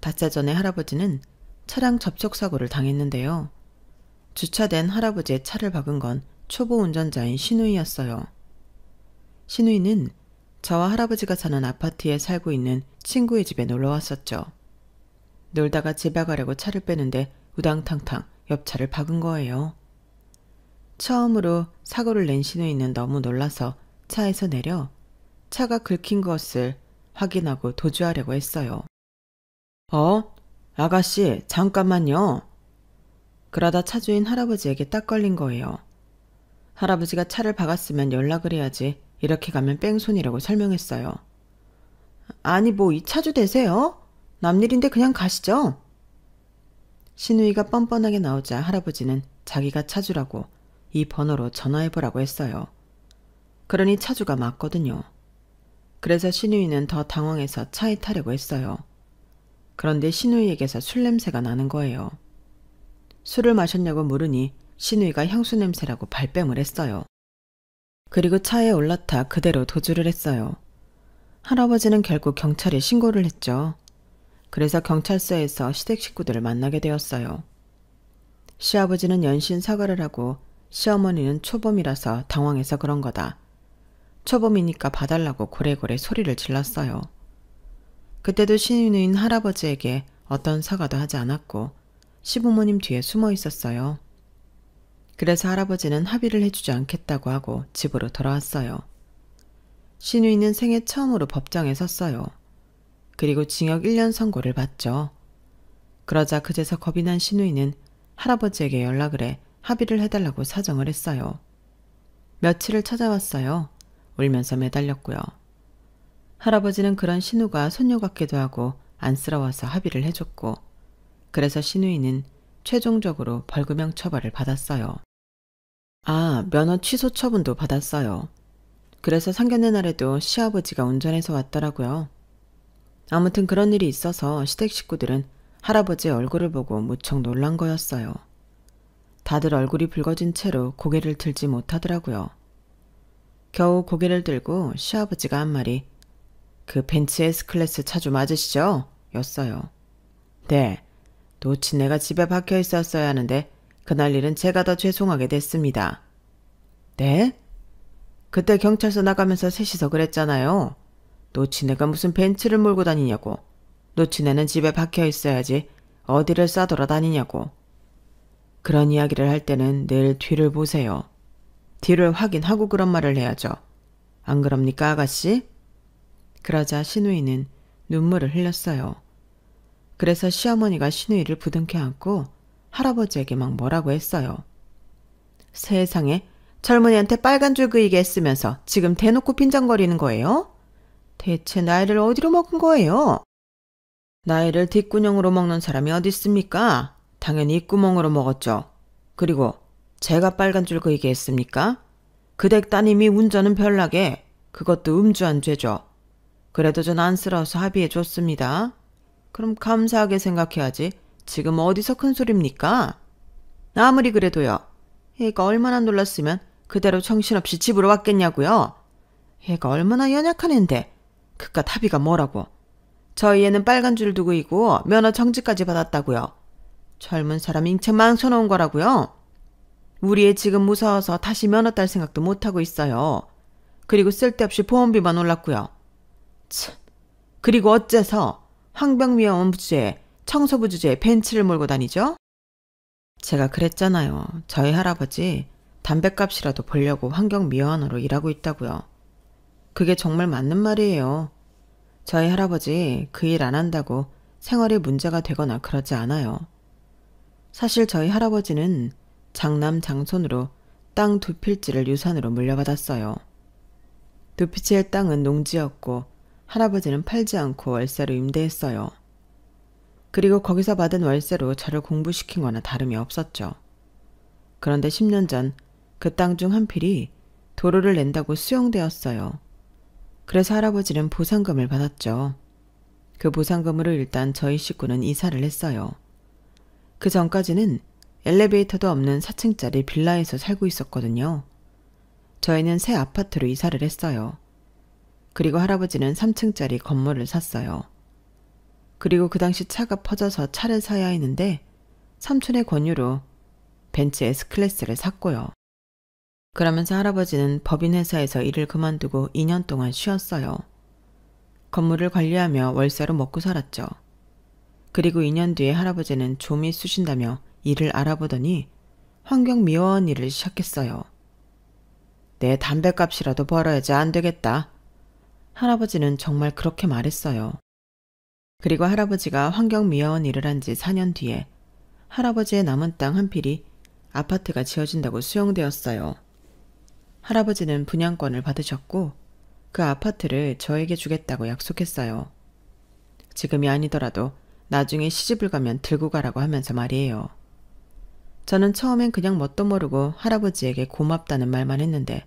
닷새 전에 할아버지는 차량 접촉사고를 당했는데요. 주차된 할아버지의 차를 박은 건 초보 운전자인 시누이였어요. 시누이는 저와 할아버지가 사는 아파트에 살고 있는 친구의 집에 놀러 왔었죠. 놀다가 집에 가려고 차를 빼는데 우당탕탕 옆차를 박은 거예요. 처음으로 사고를 낸 시누이는 너무 놀라서 차에서 내려 차가 긁힌 것을 확인하고 도주하려고 했어요. 아가씨, 잠깐만요. 그러다 차주인 할아버지에게 딱 걸린 거예요. 할아버지가 차를 박았으면 연락을 해야지 이렇게 가면 뺑소니라고 설명했어요. 아니 뭐 이 차주 되세요? 남일인데 그냥 가시죠. 시누이가 뻔뻔하게 나오자 할아버지는 자기가 차주라고 이 번호로 전화해보라고 했어요. 그러니 차주가 맞거든요. 그래서 시누이는 더 당황해서 차에 타려고 했어요. 그런데 시누이에게서 술 냄새가 나는 거예요. 술을 마셨냐고 물으니 시누이가 향수 냄새라고 발뺌을 했어요. 그리고 차에 올라타 그대로 도주를 했어요. 할아버지는 결국 경찰에 신고를 했죠. 그래서 경찰서에서 시댁 식구들을 만나게 되었어요. 시아버지는 연신 사과를 하고 시어머니는 초범이라서 당황해서 그런 거다. 초범이니까 봐달라고 고래고래 소리를 질렀어요. 그때도 시누이는 할아버지에게 어떤 사과도 하지 않았고 시부모님 뒤에 숨어 있었어요. 그래서 할아버지는 합의를 해주지 않겠다고 하고 집으로 돌아왔어요. 시누이는 생애 처음으로 법정에 섰어요. 그리고 징역 1년 선고를 받죠. 그러자 그제서 겁이 난 시누이는 할아버지에게 연락을 해 합의를 해달라고 사정을 했어요. 며칠을 찾아왔어요. 울면서 매달렸고요. 할아버지는 그런 신우가 손녀 같기도 하고 안쓰러워서 합의를 해줬고 그래서 시누이는 최종적으로 벌금형 처벌을 받았어요. 면허 취소 처분도 받았어요. 그래서 상견례 날에도 시아버지가 운전해서 왔더라고요. 아무튼 그런 일이 있어서 시댁 식구들은 할아버지의 얼굴을 보고 무척 놀란 거였어요. 다들 얼굴이 붉어진 채로 고개를 들지 못하더라고요. 겨우 고개를 들고 시아버지가 한 말이 그 벤츠 S클래스 차주 맞으시죠? 였어요. 네, 노치네가 집에 박혀 있었어야 하는데 그날 일은 제가 더 죄송하게 됐습니다. 네? 그때 경찰서 나가면서 셋이서 그랬잖아요. 노치네가 무슨 벤츠를 몰고 다니냐고. 노치네는 집에 박혀 있어야지 어디를 싸돌아다니냐고. 그런 이야기를 할 때는 늘 뒤를 보세요. 뒤를 확인하고 그런 말을 해야죠. 안 그럽니까, 아가씨? 그러자 시누이는 눈물을 흘렸어요. 그래서 시어머니가 시누이를 부둥켜 안고 할아버지에게 막 뭐라고 했어요. 세상에 젊은이한테 빨간 줄 그이게 했으면서 지금 대놓고 빈정거리는 거예요? 대체 나이를 어디로 먹은 거예요? 나이를 뒷구녕으로 먹는 사람이 어디 있습니까? 당연히 입구멍으로 먹었죠. 그리고 제가 빨간 줄 그이게 했습니까? 그 댁 따님이 운전은 별나게 그것도 음주한 죄죠. 그래도 전 안쓰러워서 합의해 줬습니다. 그럼 감사하게 생각해야지. 지금 어디서 큰 소리입니까? 아무리 그래도요. 얘가 얼마나 놀랐으면 그대로 정신없이 집으로 왔겠냐고요. 얘가 얼마나 연약한 앤데 그깟 합의가 뭐라고. 저희 애는 빨간 줄 두고 있고 면허 정지까지 받았다고요. 젊은 사람 인생 망쳐놓은 거라고요. 우리 애 지금 무서워서 다시 면허 딸 생각도 못하고 있어요. 그리고 쓸데없이 보험비만 올랐고요. 참, 그리고 어째서 황병위험원 부주에 청소부 주제에 벤츠를 몰고 다니죠? 제가 그랬잖아요. 저희 할아버지 담뱃값이라도 벌려고 환경미화원으로 일하고 있다고요. 그게 정말 맞는 말이에요. 저희 할아버지 그 일 안 한다고 생활에 문제가 되거나 그러지 않아요. 사실 저희 할아버지는 장남 장손으로 땅 2필지를 유산으로 물려받았어요. 2필지의 땅은 농지였고 할아버지는 팔지 않고 월세로 임대했어요. 그리고 거기서 받은 월세로 저를 공부시킨 거나 다름이 없었죠. 그런데 10년 전 그 땅 중 한 필이 도로를 낸다고 수용되었어요. 그래서 할아버지는 보상금을 받았죠. 그 보상금으로 일단 저희 식구는 이사를 했어요. 그 전까지는 엘리베이터도 없는 4층짜리 빌라에서 살고 있었거든요. 저희는 새 아파트로 이사를 했어요. 그리고 할아버지는 3층짜리 건물을 샀어요. 그리고 그 당시 차가 퍼져서 차를 사야 했는데 삼촌의 권유로 벤츠 S클래스를 샀고요. 그러면서 할아버지는 법인회사에서 일을 그만두고 2년 동안 쉬었어요. 건물을 관리하며 월세로 먹고 살았죠. 그리고 2년 뒤에 할아버지는 좀이 쑤신다며 일을 알아보더니 환경미화원 일을 시작했어요. 내 담뱃값이라도 벌어야지 안 되겠다. 할아버지는 정말 그렇게 말했어요. 그리고 할아버지가 환경미화원 일을 한 지 4년 뒤에 할아버지의 남은 땅 한 필이 아파트가 지어진다고 수용되었어요. 할아버지는 분양권을 받으셨고 그 아파트를 저에게 주겠다고 약속했어요. 지금이 아니더라도 나중에 시집을 가면 들고 가라고 하면서 말이에요. 저는 처음엔 그냥 뭣도 모르고 할아버지에게 고맙다는 말만 했는데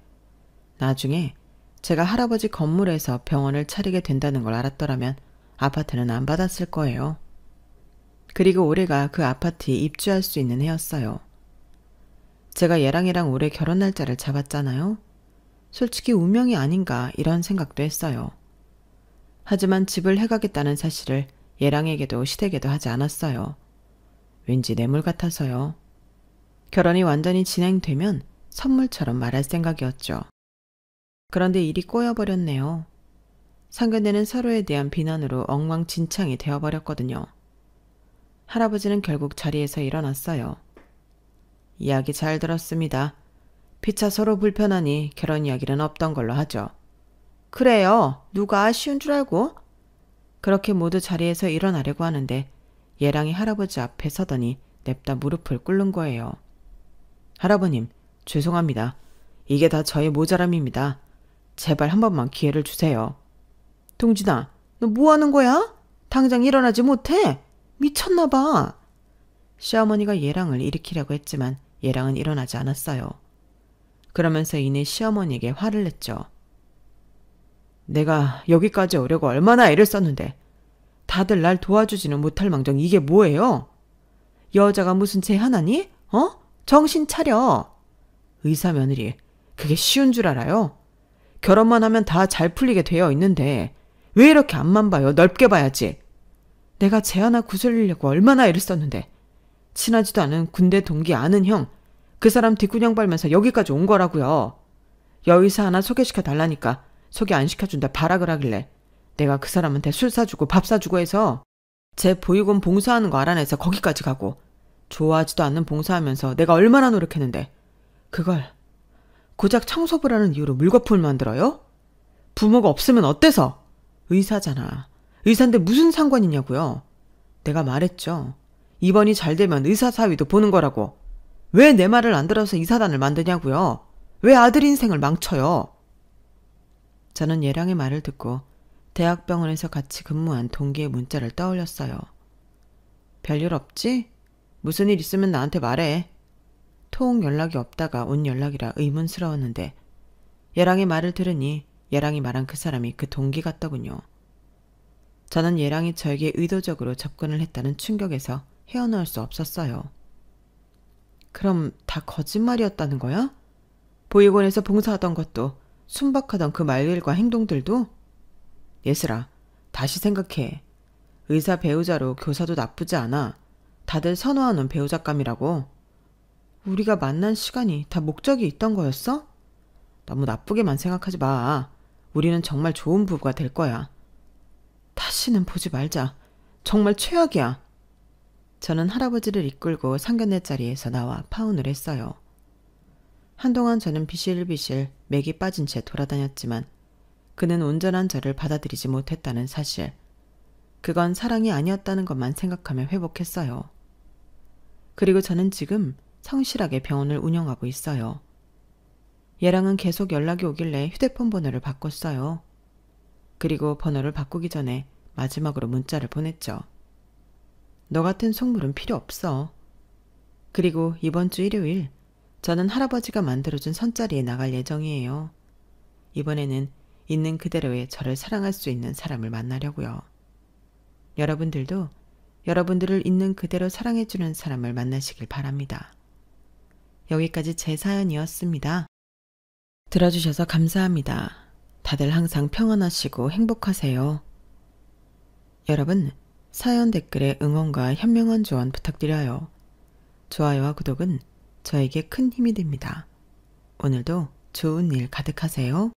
나중에 제가 할아버지 건물에서 병원을 차리게 된다는 걸 알았더라면 아파트는 안 받았을 거예요. 그리고 올해가 그 아파트에 입주할 수 있는 해였어요. 제가 얘랑이랑 올해 결혼 날짜를 잡았잖아요. 솔직히 운명이 아닌가 이런 생각도 했어요. 하지만 집을 해가겠다는 사실을 얘랑에게도 시댁에도 하지 않았어요. 왠지 뇌물 같아서요. 결혼이 완전히 진행되면 선물처럼 말할 생각이었죠. 그런데 일이 꼬여버렸네요. 상견례는 서로에 대한 비난으로 엉망진창이 되어버렸거든요. 할아버지는 결국 자리에서 일어났어요. 이야기 잘 들었습니다. 피차 서로 불편하니 결혼 이야기는 없던 걸로 하죠. 그래요. 누가 쉬운 줄 알고? 그렇게 모두 자리에서 일어나려고 하는데 얘랑이 할아버지 앞에 서더니 냅다 무릎을 꿇는 거예요. 할아버님, 죄송합니다. 이게 다 저의 모자람입니다. 제발 한 번만 기회를 주세요. 동진아, 너 뭐 하는 거야? 당장 일어나지 못해? 미쳤나 봐. 시어머니가 얘랑을 일으키려고 했지만 얘랑은 일어나지 않았어요. 그러면서 이내 시어머니에게 화를 냈죠. 내가 여기까지 오려고 얼마나 애를 썼는데 다들 날 도와주지는 못할 망정 이게 뭐예요? 여자가 무슨 죄 하나니? 정신 차려. 의사 며느리, 그게 쉬운 줄 알아요? 결혼만 하면 다 잘 풀리게 되어 있는데 왜 이렇게 앞만 봐요? 넓게 봐야지. 내가 쟤 하나 구슬리려고 얼마나 애를 썼는데 친하지도 않은 군대 동기 아는 형, 그 사람 뒷구녕 빨면서 여기까지 온 거라고요. 여의사 하나 소개시켜 달라니까 소개 안 시켜준다 발악을 하길래 내가 그 사람한테 술 사주고 밥 사주고 해서 제 보육원 봉사하는 거 알아내서 거기까지 가고 좋아하지도 않는 봉사하면서 내가 얼마나 노력했는데 그걸 고작 청소부를 하는 이유로 물거품을 만들어요? 부모가 없으면 어때서? 의사잖아. 의사인데 무슨 상관이냐고요. 내가 말했죠. 이번이 잘 되면 의사사위도 보는 거라고. 왜 내 말을 안 들어서 의사단을 만드냐고요. 왜 아들 인생을 망쳐요. 저는 얘랑의 말을 듣고 대학병원에서 같이 근무한 동기의 문자를 떠올렸어요. 별일 없지? 무슨 일 있으면 나한테 말해. 통 연락이 없다가 온 연락이라 의문스러웠는데 얘랑의 말을 들으니 얘랑이 말한 그 사람이 그 동기 같더군요. 저는 얘랑이 저에게 의도적으로 접근을 했다는 충격에서 헤어나올 수 없었어요. 그럼 다 거짓말이었다는 거야? 보육원에서 봉사하던 것도 순박하던 그 말들과 행동들도? 예슬아, 다시 생각해. 의사 배우자로 교사도 나쁘지 않아. 다들 선호하는 배우자감이라고. 우리가 만난 시간이 다 목적이 있던 거였어? 너무 나쁘게만 생각하지 마. 우리는 정말 좋은 부부가 될 거야. 다시는 보지 말자. 정말 최악이야. 저는 할아버지를 이끌고 상견례 자리에서 나와 파혼을 했어요. 한동안 저는 비실비실 맥이 빠진 채 돌아다녔지만 그는 온전한 저를 받아들이지 못했다는 사실, 그건 사랑이 아니었다는 것만 생각하며 회복했어요. 그리고 저는 지금 성실하게 병원을 운영하고 있어요. 얘랑은 계속 연락이 오길래 휴대폰 번호를 바꿨어요. 그리고 번호를 바꾸기 전에 마지막으로 문자를 보냈죠. 너 같은 속물은 필요 없어. 그리고 이번 주 일요일 저는 할아버지가 만들어준 선자리에 나갈 예정이에요. 이번에는 있는 그대로의 저를 사랑할 수 있는 사람을 만나려고요. 여러분들도 여러분들을 있는 그대로 사랑해주는 사람을 만나시길 바랍니다. 여기까지 제 사연이었습니다. 들어주셔서 감사합니다. 다들 항상 평안하시고 행복하세요. 여러분, 사연 댓글에 응원과 현명한 조언 부탁드려요. 좋아요와 구독은 저에게 큰 힘이 됩니다. 오늘도 좋은 일 가득하세요.